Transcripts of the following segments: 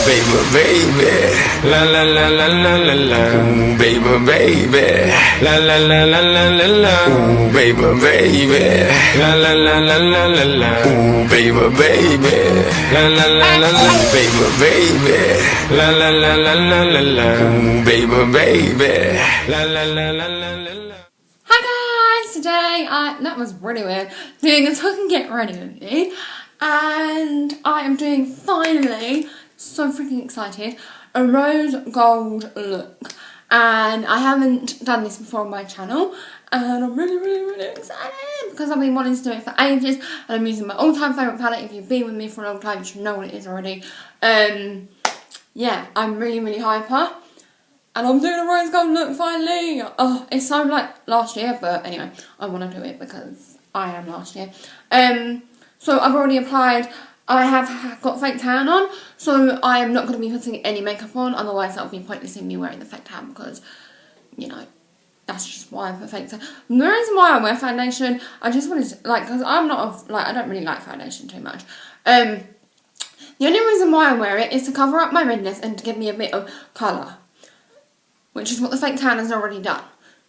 baby, baby, la la la la la la la, ooh, baby, baby, la la la la la la la, ooh, baby, baby, la la la la la la la, ooh, baby, baby, la la la la la, baby, baby, la la la la la la la, ooh, baby, baby, la la la la la la la. Hi guys, today that was really weird, doing a talk and get ready with me, and I am doing, finally, so freaking excited, a rose gold look. And I haven't done this before on my channel, and I'm really excited because I've been wanting to do it for ages, and I'm using my all-time favourite palette. If you've been with me for a long time, you should know what it is already. Yeah, I'm really hyper. And I'm doing a rose gold look finally. Oh, it's so like last year, but anyway, I want to do it because I am last year. So I've already applied. I have got fake tan on, so I am not going to be putting any makeup on. Otherwise, that would be pointless in me wearing the fake tan because, you know, that's just why I put fake tan. And the reason why I wear foundation, I just wanted to, like, because I'm not I don't really like foundation too much. The only reason why I wear it is to cover up my redness and to give me a bit of colour, which is what the fake tan has already done.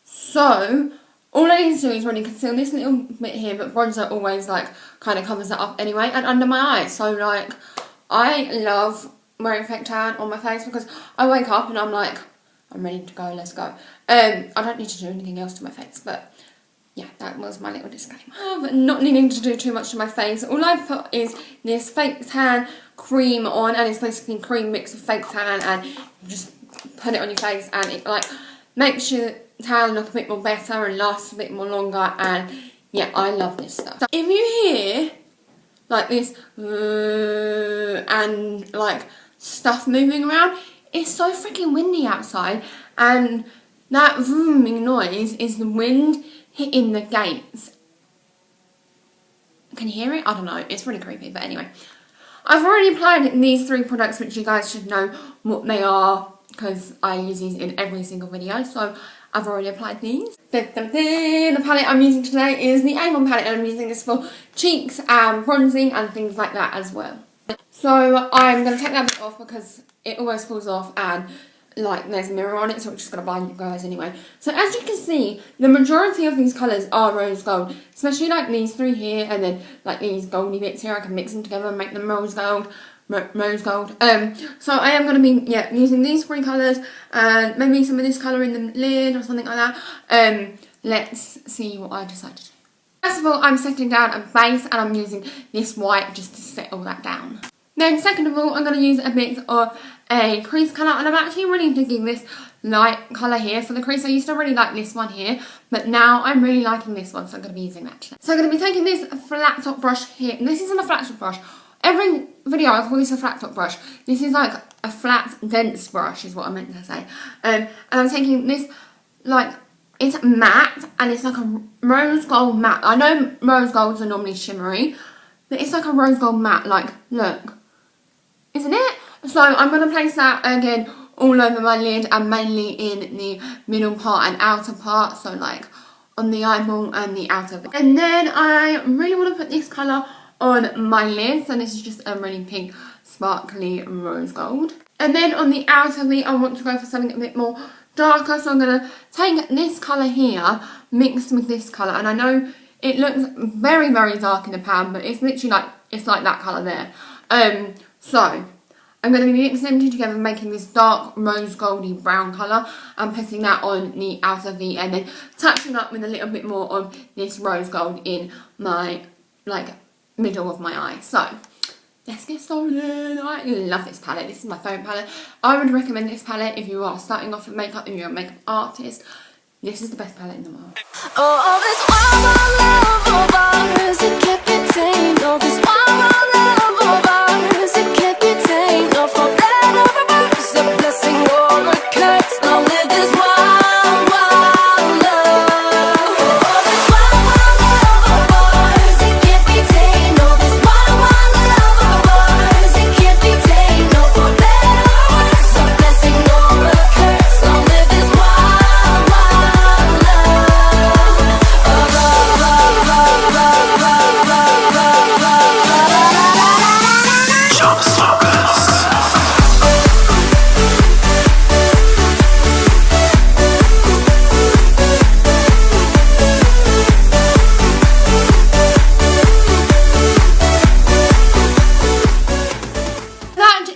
So all I need to do is really conceal this little bit here, but bronzer always like kind of covers that up anyway, and under my eyes. So like, I love wearing fake tan on my face because I wake up and I'm like, I'm ready to go, let's go. I don't need to do anything else to my face, but yeah, that was my little disclaimer. But not needing to do too much to my face, all I've put is this fake tan cream on, and it's basically cream mixed with fake tan, and you just put it on your face, and it like makes your tan look a bit more better and lasts a bit more longer. And yeah, I love this stuff. So if you hear like this and like stuff moving around, it's so freaking windy outside, and that vrooming noise is the wind hitting the gates. Can you hear it? I don't know, it's really creepy, but anyway, I've already applied these 3 products, which you guys should know what they are because I use these in every single video. So I've already applied these. The palette I'm using today is the Avon palette, and I'm using this for cheeks and bronzing and things like that as well. So I'm going to take that bit off because it always falls off, and like there's a mirror on it, so I'm just going to blind you guys anyway. So as you can see, the majority of these colours are rose gold, especially like these 3 here, and then like these goldy bits here. I can mix them together and make them rose gold. So I am going to be using these 3 colours and maybe some of this colour in the lid or something like that. Let's see what I decide to do. First of all, I'm setting down a base, and I'm using this white just to set all that down. Then second of all, I'm going to use a bit of a crease colour, and I'm actually really digging this light colour here for the crease. I used to really like this one here, but now I'm really liking this one, so I'm going to be using that today. So I'm going to be taking this flat top brush here. This isn't a flat top brush. Every video I call this a flat top brush. This is like a flat, dense brush is what I meant to say. And I'm taking this, like, it's matte, and it's like a rose gold matte. I know rose golds are normally shimmery, but it's like a rose gold matte, like, look. Isn't it? So I'm going to place that again all over my lid, and mainly in the middle part and outer part, so like on the eyeball and the outer bit. And then I really want to put this colour on my lids, and this is just a really pink sparkly rose gold. And then on the outer bit, I want to go for something a bit more darker, so I'm going to take this colour here mixed with this colour, and I know it looks very dark in the pan, but it's literally like, it's like that colour there. So I'm going to be mixing them two together, making this dark rose goldy brown colour, and putting that on the outer V, and then touching up with a little bit more of this rose gold in my like middle of my eye. So let's get started. I love this palette. This is my favourite palette. I would recommend this palette if you are starting off with makeup and you're a makeup artist. This is the best palette in the world. Oh, this wild love of ours, it can't be tamed. Oh, this wild love of ours, it can't be tamed. Oh, for better or for worse, a blessing or a curse, I'll live this wild love. Oh, this wild love of ours, it can't be tamed. Oh, this wild love of ours, it can't be tamed. Oh, for better or worse, a blessing or a curse, I'll live this wild love. Oh,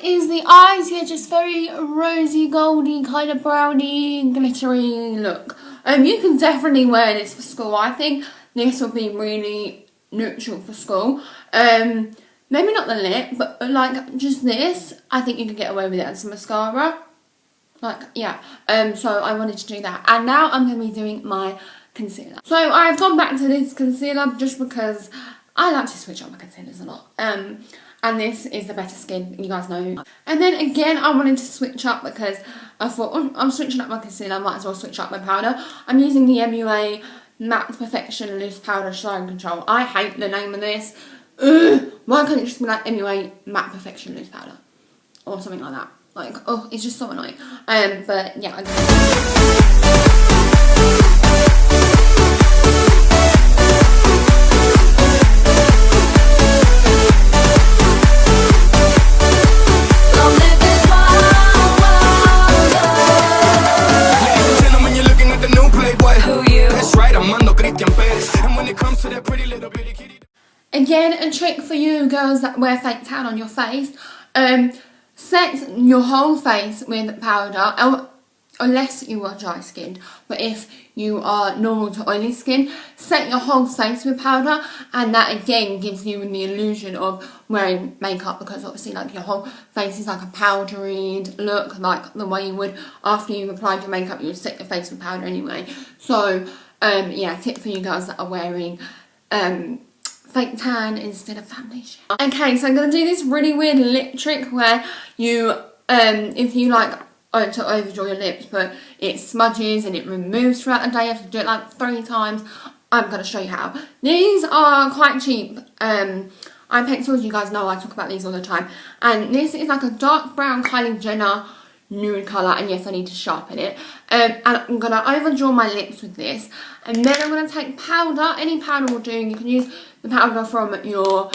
is the eyes. Yeah, just very rosy, goldy, kind of browny, glittery look. You can definitely wear this for school. I think this will be really neutral for school. Maybe not the lip, but like just this, I think you could get away with it as mascara. Like, yeah. So I wanted to do that. And now I'm going to be doing my concealer. So I've gone back to this concealer just because I like to switch up my concealers a lot. And this is the Better Skin, you guys know. And then again, I wanted to switch up because I thought, oh, I'm switching up my concealer, I might as well switch up my powder. I'm using the MUA Matte Perfection Loose Powder Shine Control. I hate the name of this. Ugh, why can't it just be like MUA Matte Perfection Loose Powder? Or something like that. Like, oh, it's just so annoying. But yeah, again, a trick for you girls that wear fake tan on your face. Set your whole face with powder, unless you are dry skinned. But if you are normal to oily skin, set your whole face with powder, and that again gives you the illusion of wearing makeup, because obviously like your whole face is like a powdery look, like the way you would after you've applied your makeup. You would set your face with powder anyway. So yeah, tip for you girls that are wearing fake tan instead of foundation. Okay, so I'm going to do this really weird lip trick where you, if you like to overdraw your lips but it smudges and it removes throughout the day, you have to do it like 3 times. I'm going to show you how. These are quite cheap eye pencils, you guys know I talk about these all the time. And this is like a dark brown Kylie Jenner nude colour, and yes, I need to sharpen it. And I'm going to overdraw my lips with this, and then I'm going to take powder. Any powder will do. You can use the powder from your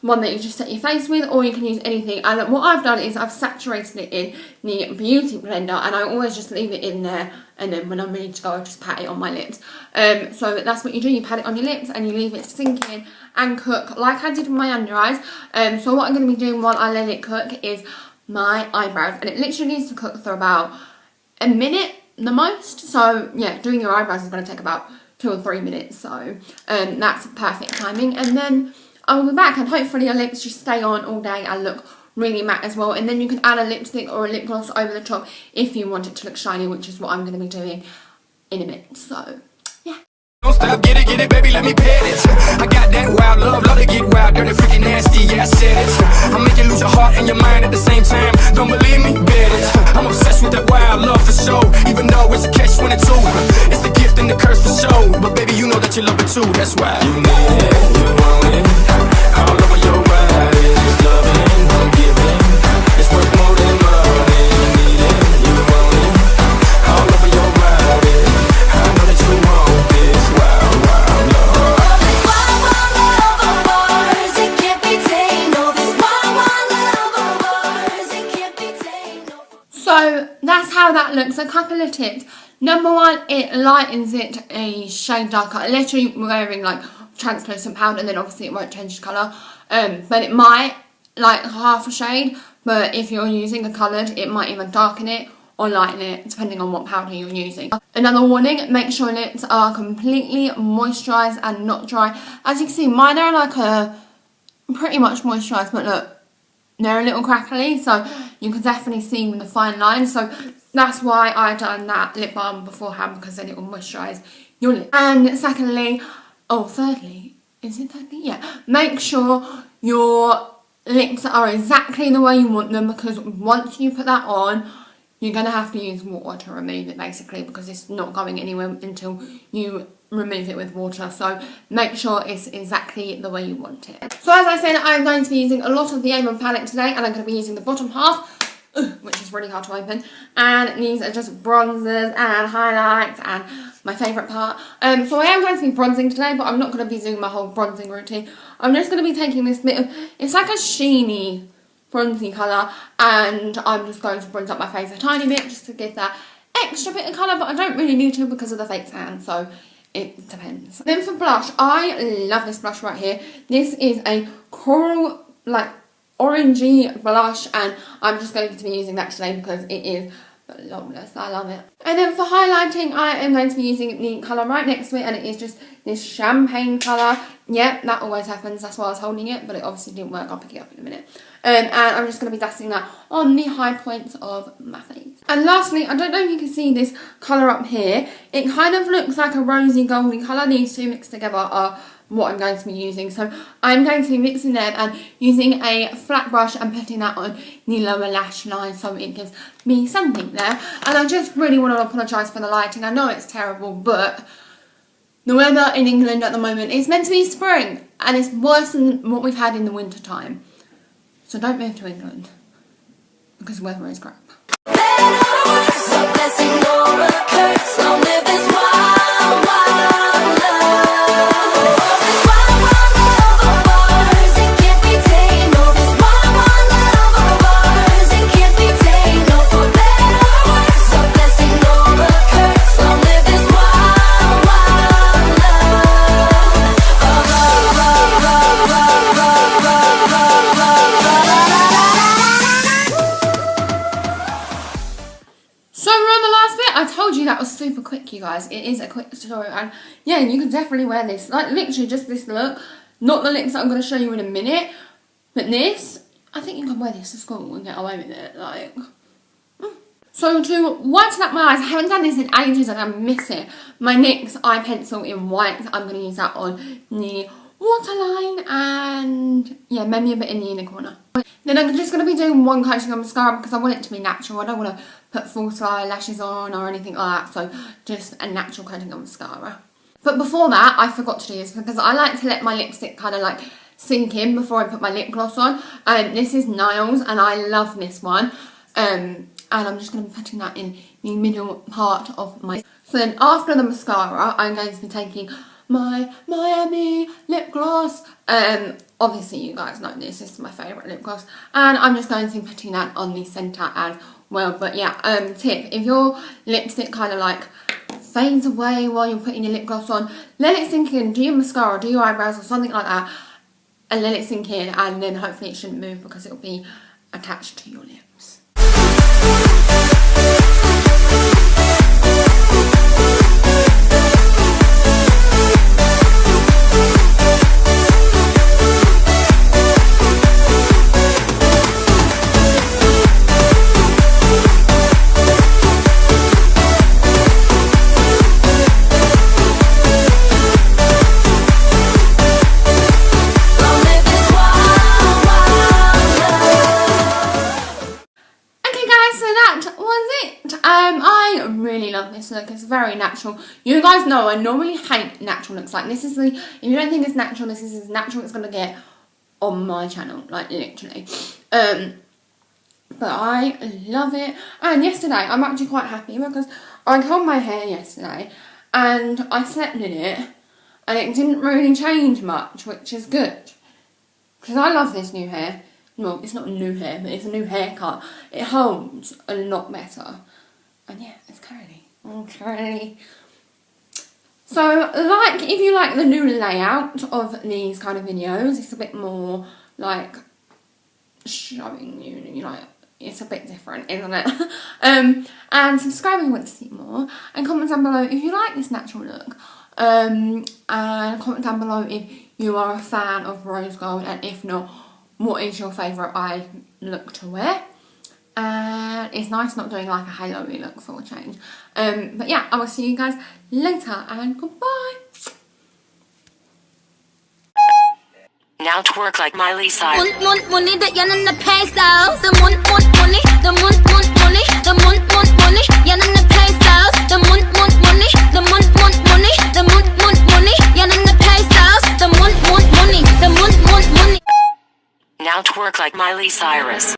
one that you just set your face with, or you can use anything. And what I've done is I've saturated it in the beauty blender, and I always just leave it in there, and then when I'm ready to go I just pat it on my lips. So that's what you do, you pat it on your lips and you leave it sink in and cook like I did with my under eyes. So what I'm going to be doing while I let it cook is my eyebrows, and it literally needs to cook for about a minute the most. So yeah, doing your eyebrows is going to take about 2 or 3 minutes, so that's perfect timing. And then I will be back, and hopefully your lips just stay on all day and look really matte as well. And then you can add a lipstick or a lip gloss over the top if you want it to look shiny, which is what I'm going to be doing in a minute. So yeah. Don't stop, get it, baby, let me pet it. I got that wild love to get wild, dirty, freaking nasty, yeah, I said it. I make you lose your heart and your mind at the same time. Don't believe me? Bet it. I'm obsessed with that wild love for sure, even though it's a catch-22. It's the gift and the curse for sure, but baby, you know that you love it too, that's why. You need it, you want it, all over your body. It's loving, I'm giving, it's worth more than money. You need it, you want it, all over your body. I know that you want this wild, wild love. Oh, this wild, wild love of ours, it can't be tamed. Oh, this wild, wild love of ours, it can't be tamed. So that's how that looks. A couple of tips. Number 1, it lightens it a shade darker. Literally wearing like translucent powder, and then obviously it won't change the colour. But it might like half a shade, but if you're using a coloured, it might even darken it or lighten it depending on what powder you're using. Another warning, make sure lips are completely moisturised and not dry. As you can see, mine are like pretty much moisturised, but look, they're a little crackly, so you can definitely see the fine lines. So that's why I done that lip balm beforehand, because then it will moisturise your lips. And secondly, thirdly, is it thirdly? Yeah, make sure your lips are exactly the way you want them, because once you put that on, you're going to have to use water to remove it basically, because it's not going anywhere until you remove it with water. So make sure it's exactly the way you want it. So as I said, I'm going to be using a lot of the Avon palette today, and I'm going to be using the bottom half, which is really hard to open, and these are just bronzers and highlights and my favourite part. So I am going to be bronzing today, but I'm not going to be doing my whole bronzing routine. I'm just going to be taking this bit of, it's like a sheeny bronzy colour, and I'm just going to bronze up my face a tiny bit just to give that extra bit of colour, but I don't really need to because of the fake tan, so it depends. Then for blush, I love this blush right here. This is a coral, like orangey blush, and I'm just going to be using that today because it is flawless. I love it. And then for highlighting, I am going to be using the colour right next to it, and it is just this champagne colour. Yeah, that always happens. That's why I was holding it, but it obviously didn't work. I'll pick it up in a minute. And I'm just going to be dusting that on the high points of my face. And lastly, I don't know if you can see this colour up here. It kind of looks like a rosy goldy colour. These two mixed together are what I'm going to be using. So I'm going to be mixing them and using a flat brush and putting that on the lower lash line so it gives me something there. And I just really want to apologise for the lighting. I know it's terrible, but the weather in England at the moment is meant to be spring, and it's worse than what we've had in the winter time. So don't move to England because the weather is crap. That was super quick, you guys. It is a quick tutorial, and yeah, you can definitely wear this. Like, literally just this look. Not the looks that I'm going to show you in a minute, but this, I think you can wear this to school and get away with it. Like, So to whiten up my eyes, I haven't done this in ages and I miss it. My NYX eye pencil in white, I'm going to use that on the waterline and yeah, maybe a bit in the inner corner. Then I'm just going to be doing one coating of mascara because I want it to be natural. I don't want to put false eyelashes on or anything like that, so just a natural coating of mascara. But before that, I forgot to do this because I like to let my lipstick kind of like sink in before I put my lip gloss on. This is Niles and I love this one. And I'm just going to be putting that in the middle part of my... So then after the mascara, I'm going to be taking my Miami lip gloss. Obviously you guys know this is my favourite lip gloss. And I'm just going to be putting that on the centre as well. But yeah, tip, if your lipstick kind of like fades away while you're putting your lip gloss on, let it sink in, do your mascara, do your eyebrows or something like that, and let it sink in, and then hopefully it shouldn't move because it'll be attached to your lips. I really love this look. It's very natural. You guys know I normally hate natural looks. Like, this is the, if you don't think it's natural, this is as natural it's going to get on my channel, like literally. But I love it. And yesterday I'm actually quite happy because I combed my hair yesterday and I slept in it and it didn't really change much, which is good because I love this new hair. Well, it's not a new hair, but it's a new haircut. It holds a lot better. And yeah, it's curly. Okay. So, like, if you like the new layout of these kind of videos, it's a bit more, like, showing you, like, it's a bit different, isn't it? And subscribe if you want to see more. And comment down below if you like this natural look. And comment down below if you are a fan of rose gold, and if not, what is your favourite eye look to wear. And it's nice not doing like a halo-y look for a change. But yeah, I will see you guys later and goodbye. Now twerk like Miley Cyrus. Money that yan in the pesos. The money, the money, the money, yan in the pesos. The money, the money, the money, yan in the pesos. The money, the money. Now twerk like Miley Cyrus.